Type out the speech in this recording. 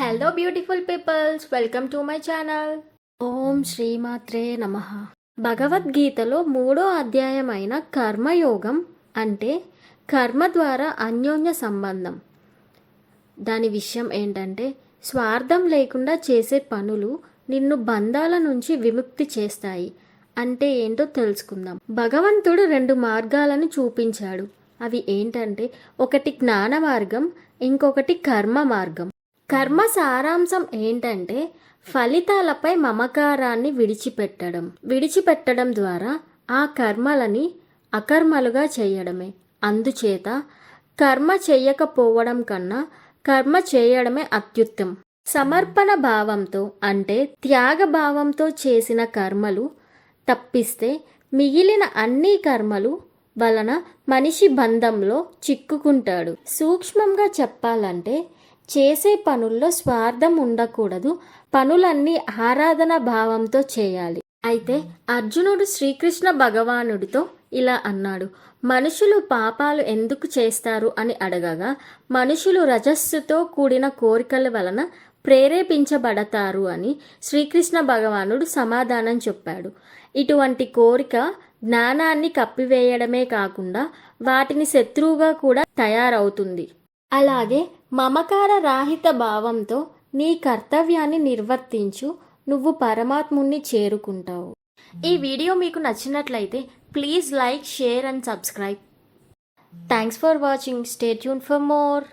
Hello beautiful peoples, welcome to my channel. ఓం శ్రీమాత్రే నమః. భగవద్గీతలో 3వ అధ్యాయమైన కర్మయోగం అంటే కర్మ ద్వారా అన్యోన్య సంబంధం. దాని విషయం ఏంటంటే స్వార్థం లేకుండా చేసే పనులు నిన్ను బంధాల నుంచి విముక్తి చేస్తాయి అంటే ఏంటో తెలుసుకుందాం. భగవంతుడు 2 మార్గాలను చూపించాడు. అవి ఏంటంటే ఒకటి జ్ఞాన మార్గం, ఇంకొకటి కర్మ మార్గం. కర్మ సారాంశం ఏంటంటే ఫలితాలపై మమకారాన్ని విడిచిపెట్టడం ద్వారా ఆ కర్మలని అకర్మలుగా చేయడమే. అందుచేత కర్మ చేయకపోవడం కన్నా కర్మ చేయడమే అత్యుత్తమం. సమర్పణ భావంతో అంటే త్యాగ భావంతో చేసిన కర్మలు తప్పిస్తే మిగిలిన అన్ని కర్మలు వలన మనిషి బంధంలో చిక్కుకుంటాడు. సూక్ష్మంగా చెప్పాలంటే చేసే పనుల్లో స్వార్థం ఉండకూడదు. పనులన్నీ ఆరాధన భావంతో చేయాలి. అయితే అర్జునుడు శ్రీకృష్ణ భగవానుడితో ఇలా అన్నాడు. మనుషులు పాపాలు ఎందుకు చేస్తారు అని అడగగా, మనుషులు రజస్సుతో కూడిన కోరికల వలన ప్రేరేపించబడతారు అని శ్రీకృష్ణ భగవానుడు సమాధానం చెప్పాడు. ఇటువంటి కోరిక జ్ఞానాన్ని కప్పివేయడమే కాకుండా వాటిని శత్రువుగా కూడా తయారవుతుంది. అలాగే మమకార రాహిత భావంతో నీ కర్తవ్యాన్ని నిర్వర్తించు, నువ్వు పరమాత్ముణ్ణి చేరుకుంటావు. ఈ వీడియో మీకు నచ్చినట్లయితే please like, share and subscribe. Thanks for watching. Stay tune for more.